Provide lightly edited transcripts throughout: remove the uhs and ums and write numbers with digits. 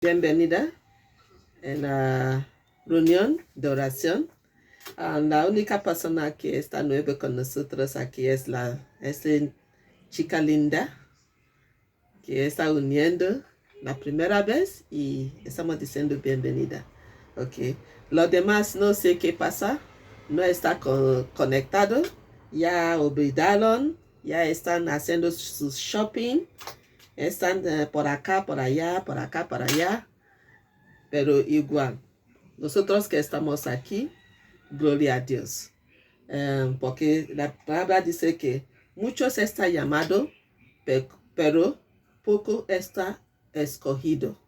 Bienvenida en la reunión de oración. La única persona que está nueva con nosotros aquí es esta chica linda que está uniendo la primera vez y estamos diciendo bienvenida. Ok. Los demás no sé qué pasa, no está conectado, ya olvidaron, ya están haciendo su shopping, están por acá, por allá, por acá, por allá. Pero igual, nosotros que estamos aquí, gloria a Dios. Porque la palabra dice que muchos están llamados, pero poco está escogido.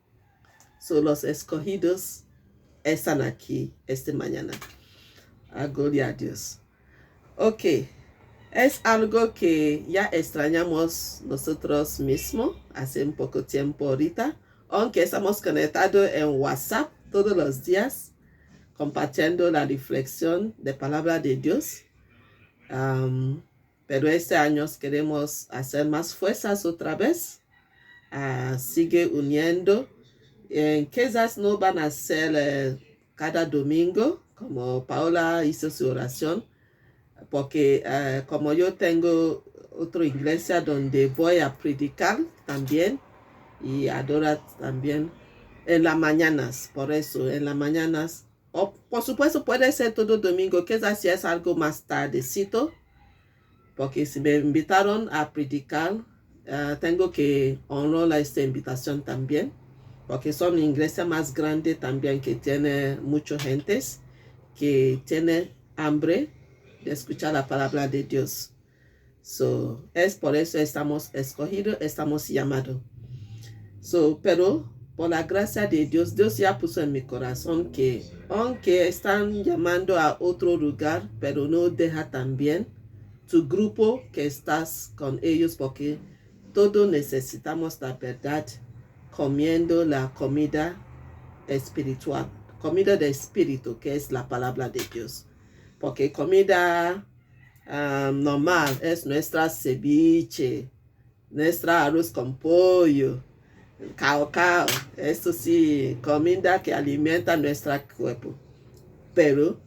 So, los escogidos están aquí esta mañana. Gloria a Dios. Ok, es algo que ya extrañamos nosotros mismos hace un poco tiempo ahorita, aunque estamos conectados en WhatsApp todos los días, compartiendo la reflexión de palabra de Dios. Pero este año queremos hacer más fuerzas otra vez, sigue uniendo. Quizás no van a ser cada domingo, como Paola hizo su oración, porque como yo tengo otra iglesia donde voy a predicar también y adorar también en las mañanas, por eso en las mañanas, o por supuesto puede ser todo domingo, quizás si es algo más tardecito, porque si me invitaron a predicar, tengo que honrar esta invitación también, porque son iglesias más grandes también que tiene mucha gente que tiene hambre de escuchar la palabra de Dios. So, es por eso estamos escogidos, estamos llamados. So, pero por la gracia de Dios, Dios ya puso en mi corazón que aunque están llamando a otro lugar, pero no deja también tu grupo que estás con ellos, porque todos necesitamos la verdad comiendo la comida espiritual, comida de espíritu, que es la palabra de Dios. Porque comida normal es nuestra ceviche, nuestra arroz con pollo, cao, esto sí, comida que alimenta nuestro cuerpo. Pero,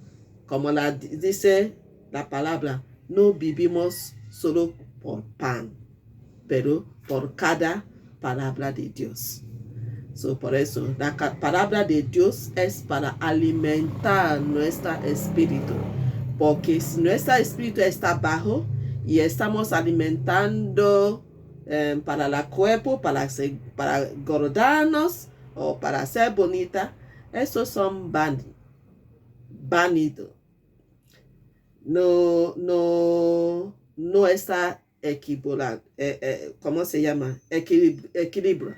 como dice la palabra, no vivimos solo por pan, pero por cada palabra de Dios. So, por eso, la palabra de Dios es para alimentar nuestro espíritu. Porque si nuestro espíritu está bajo y estamos alimentando para el cuerpo, para engordarnos o para ser bonita, esos son válidos. No está equivalente. ¿Cómo se llama? Equilibrio.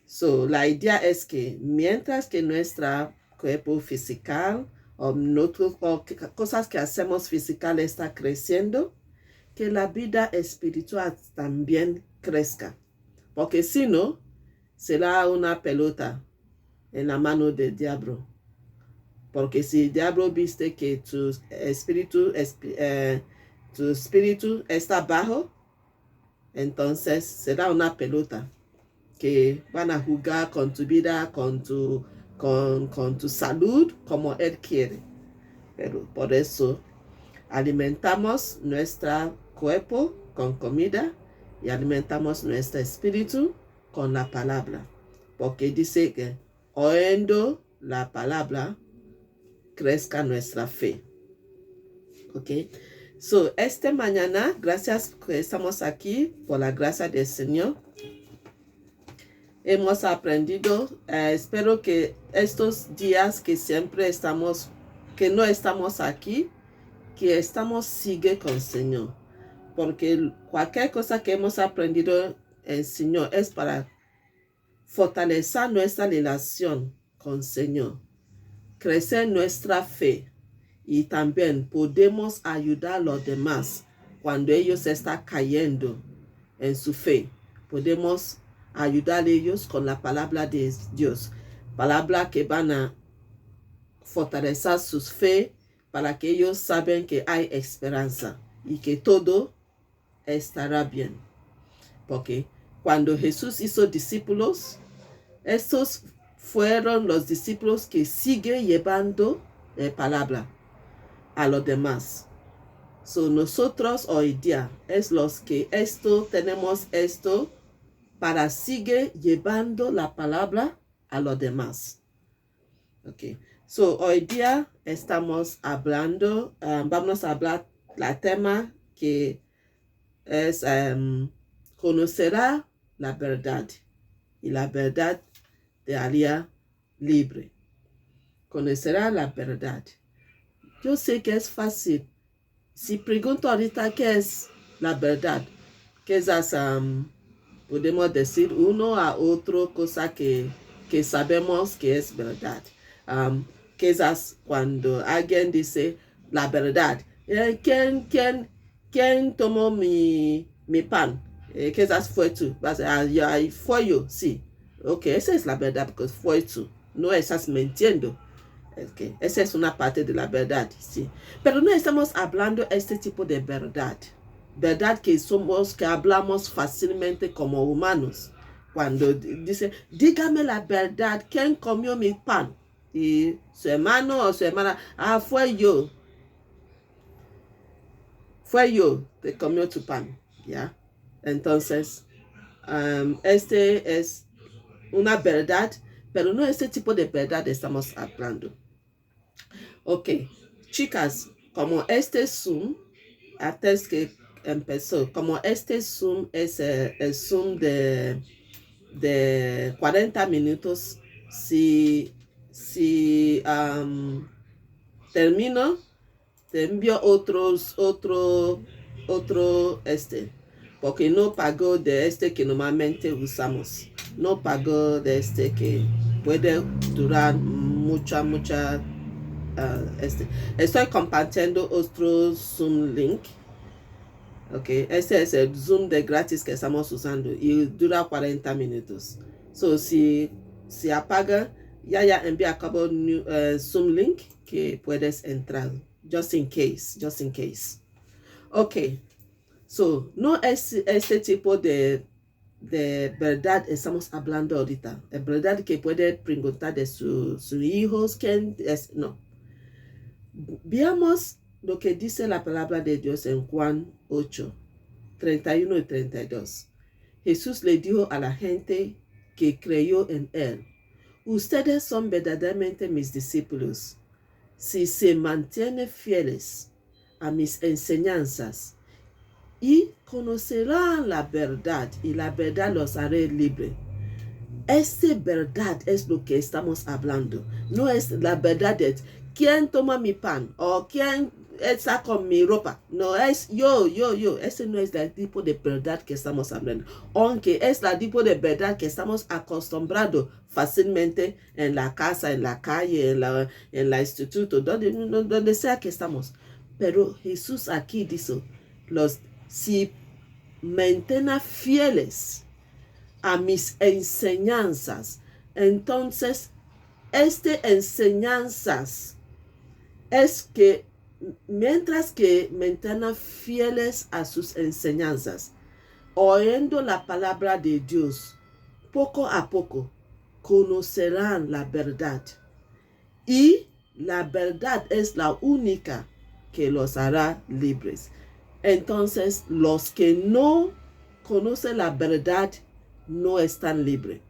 So, la idea es que mientras que nuestro cuerpo físico o cosas que hacemos física está creciendo, que la vida espiritual también crezca. Porque si no, será una pelota en la mano del diablo. Porque si el diablo viste que tu espíritu está bajo, entonces será una pelota que van a jugar con tu vida, con tu salud, como Él quiere. Pero por eso alimentamos nuestro cuerpo con comida y alimentamos nuestro espíritu con la palabra. Porque dice que oyendo la palabra crezca nuestra fe. ¿Ok? So, esta mañana, gracias que estamos aquí por la gracia del Señor. Hemos aprendido, espero que estos días que siempre estamos, que no estamos aquí, que sigue con el Señor. Porque cualquier cosa que hemos aprendido en el Señor es para fortalecer nuestra relación con el Señor, crecer nuestra fe y también podemos ayudar a los demás cuando ellos están cayendo en su fe. Podemos ayudar a ellos con la palabra de Dios, palabra que van a fortalecer su fe para que ellos saben que hay esperanza y que todo estará bien. Porque cuando Jesús hizo discípulos, Estos fueron los discípulos que siguen llevando palabra a los demás. So, nosotros hoy día es los que tenemos esto para seguir llevando la palabra a los demás. Ok. So, hoy día estamos hablando, vamos a hablar la tema que es conocerá la verdad y la verdad te haría libre. Conocerá la verdad. Yo sé que es fácil. Si pregunto ahorita qué es la verdad, quizás podemos decir uno a otro cosa que sabemos que es verdad. Quizás cuando alguien dice la verdad, ¿quién tomó mi pan? Quizás fue tú. Fue yo, sí. Ok, esa es la verdad porque fue tú. No estás mintiendo. Okay. Esa es una parte de la verdad, sí. Pero no estamos hablando de este tipo de verdad. Verdad que hablamos fácilmente como humanos. Cuando dice, dígame la verdad, ¿quién comió mi pan? Y su hermano o su hermana, fue yo. Fue yo que comió tu pan, ¿ya? Entonces, este es una verdad, pero no este tipo de verdad estamos hablando. Ok, chicas, como este Zoom, antes que empezó, como este Zoom es el Zoom de 40 minutos, si termino, te envío otro, porque no pago de este que normalmente usamos, no pago de este que puede durar mucha estoy compartiendo otro Zoom link. Ok, este es el Zoom de gratis que estamos usando y dura 40 minutos. So, si apaga, ya envía a cabo Zoom link que puedes entrar. Just in case. Ok, so, no es este tipo de verdad estamos hablando ahorita. La verdad que puede preguntar de sus hijos, ¿quién es? No. Veamos lo que dice la palabra de Dios en Juan 8, 31 y 32. Jesús le dijo a la gente que creyó en él, ustedes son verdaderamente mis discípulos si se mantienen fieles a mis enseñanzas y conocerán la verdad y la verdad los haré libre. Esta verdad es lo que estamos hablando. No es la verdad de quién toma mi pan o quién está con mi ropa. No es yo. Ese no es el tipo de verdad que estamos hablando. Aunque es el tipo de verdad que estamos acostumbrados fácilmente en la casa, en la calle, en la instituto, donde sea que estamos. Pero Jesús aquí dice, si mantengan fieles a mis enseñanzas. Entonces, estas enseñanzas es que mientras que mantengan fieles a sus enseñanzas, oyendo la palabra de Dios, poco a poco conocerán la verdad. Y la verdad es la única que los hará libres. Entonces, los que no conocen la verdad no están libres.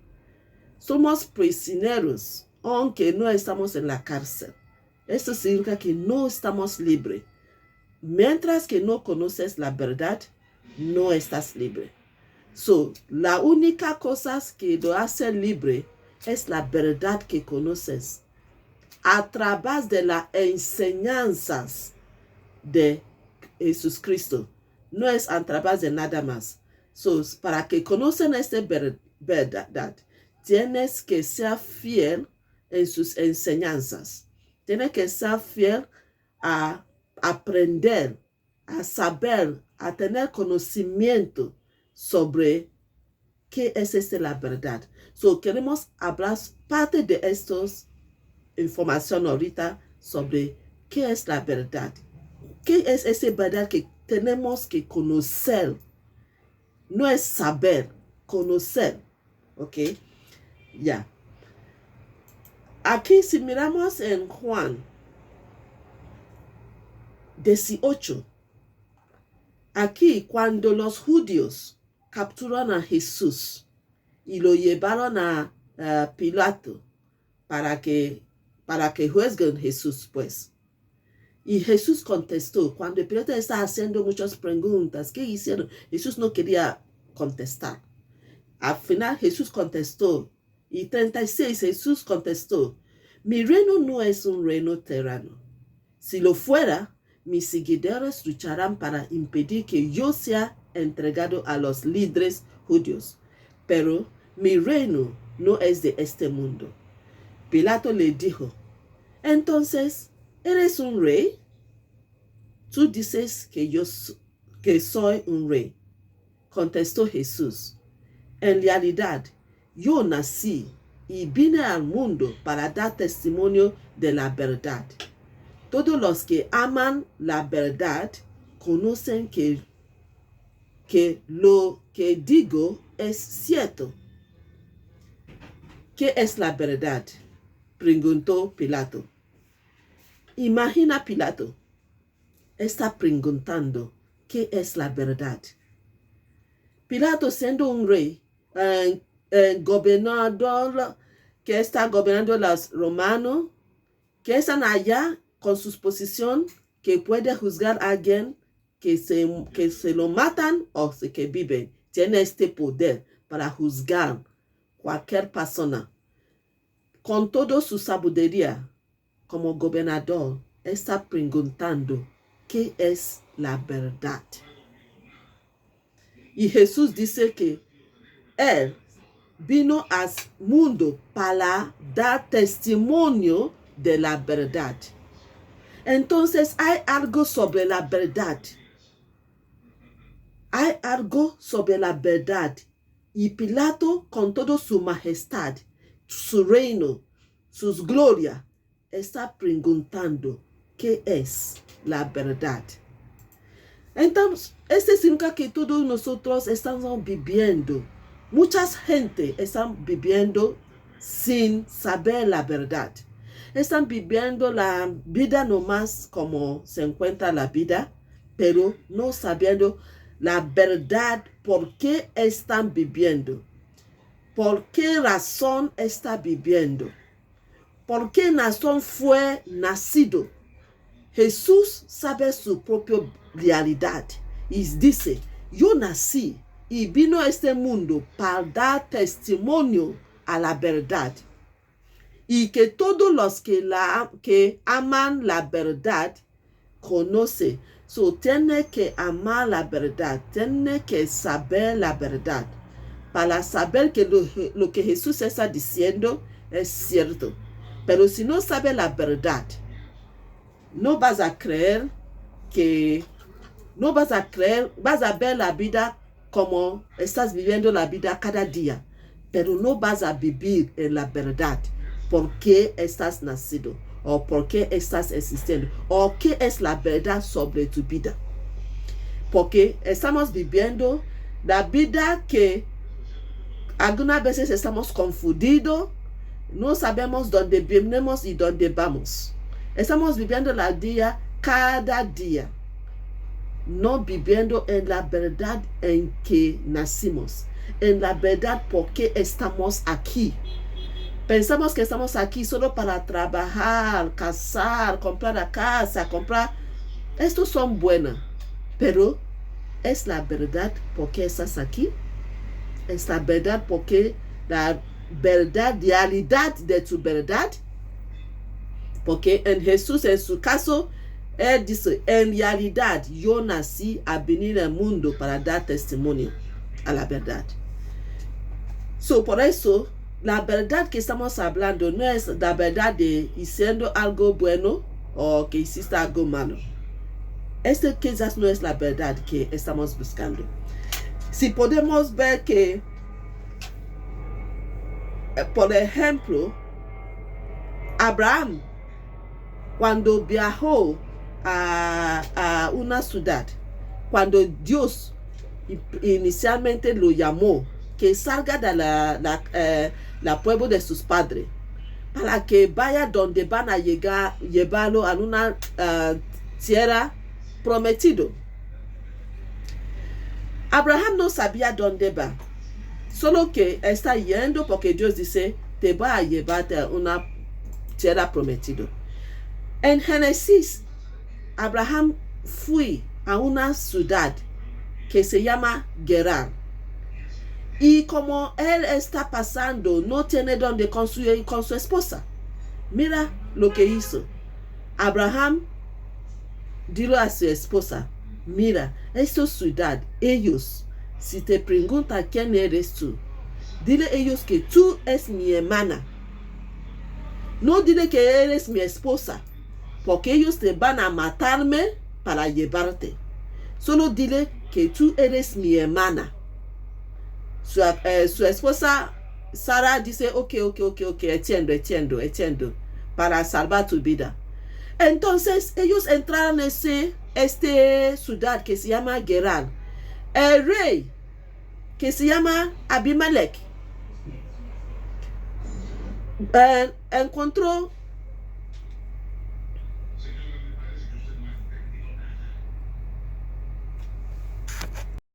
Somos prisioneros, aunque no estamos en la cárcel. Esto significa que no estamos libres. Mientras que no conoces la verdad, no estás libre. So, la única cosa que lo hace libre es la verdad que conoces a través de las enseñanzas de Jesús Cristo. No es a través de nada más. So, para que conozcan esta verdad, tienes que ser fiel en sus enseñanzas. Tienes que ser fiel a aprender, a saber, a tener conocimiento sobre qué es la verdad. So, queremos hablar parte de estas información ahorita sobre qué es la verdad. ¿Qué es esa verdad que tenemos que conocer? No es saber, conocer. ¿Ok? Ya. Aquí, si miramos en Juan 18, aquí cuando los judíos capturan a Jesús y lo llevaron a Pilato para que juzguen a Jesús, pues. Y Jesús contestó, cuando Pilato estaba haciendo muchas preguntas, ¿qué hicieron? Jesús no quería contestar. Al final Jesús contestó, y 36 Jesús contestó, mi reino no es un reino terreno. Si lo fuera, mis seguidores lucharán para impedir que yo sea entregado a los líderes judíos. Pero mi reino no es de este mundo. Pilato le dijo, entonces, ¿eres un rey? Tú dices que soy un rey. Contestó Jesús, en realidad, yo nací y vine al mundo para dar testimonio de la verdad. Todos los que aman la verdad conocen que lo que digo es cierto. ¿Qué es la verdad? Preguntó Pilato. Imagina Pilato está preguntando qué es la verdad. Pilato, siendo un rey, gobernador que está gobernando los romanos, que están allá con su posición, que puede juzgar a alguien que se lo matan o que vive. Tiene este poder para juzgar cualquier persona. Con toda su sabiduría, como gobernador, está preguntando qué es la verdad. Y Jesús dice que Él vino al mundo para dar testimonio de la verdad. Entonces hay algo sobre la verdad. Hay algo sobre la verdad. Y Pilato, con toda su majestad, su reino, sus glorias, está preguntando qué es la verdad. Entonces, significa que todos nosotros estamos viviendo. Mucha gente está viviendo sin saber la verdad. Están viviendo la vida nomás como se encuentra la vida, pero no sabiendo la verdad por qué están viviendo. ¿Por qué razón está viviendo? ¿Por qué razón fue nacido? Jesús sabe su propia realidad y dice, yo nací y vino a este mundo para dar testimonio a la verdad. Y que todos los que aman la verdad conocen. So, tiene que amar la verdad, tiene que saber la verdad, para saber que lo que Jesús está diciendo es cierto. Pero si no sabe la verdad, no vas a creer, vas a ver la vida como estás viviendo la vida cada día, pero no vas a vivir en la verdad. ¿Por qué estás nacido? ¿O por qué estás existiendo? ¿O qué es la verdad sobre tu vida? Porque estamos viviendo la vida que algunas veces estamos confundidos, no sabemos dónde venimos y dónde vamos. Estamos viviendo la vida cada día, no viviendo en la verdad en que nacimos, en la verdad por qué estamos aquí. Pensamos que estamos aquí solo para trabajar, casar, comprar la casa, Estos son buenos, pero ¿es la verdad por qué estás aquí? ¿Es la verdad porque la verdad, realidad de tu verdad? Porque en Jesús, en su caso, Él dice, en realidad, yo nací a venir al mundo para dar testimonio a la verdad. Por eso, la verdad que estamos hablando no es la verdad de haciendo algo bueno o que hiciste algo malo. Quizás no es la verdad que estamos buscando. Si podemos ver que, por ejemplo, Abraham, cuando viajó a una ciudad, cuando Dios inicialmente lo llamó, que salga de la pueblo de sus padres, para que vaya donde van a llevarlo a una tierra prometido. Abraham no sabía dónde va, solo que está yendo porque Dios dice, te va a llevarte a una tierra prometido. En Génesis, Abraham fue a una ciudad que se llama Gerar. Y como él está pasando, no tiene donde construir con su esposa. Mira lo que hizo. Abraham dijo a su esposa, mira, esta ciudad, ellos, si te preguntan quién eres tú, dile a ellos que tú eres mi hermana. No dile que eres mi esposa, porque ellos te van a matarme para llevarte. Solo dile que tú eres mi hermana. Su esposa Sara dice, ok, entiendo, para salvar tu vida. Entonces ellos entraron en esta ciudad que se llama Gerar. El rey que se llama Abimelech encontró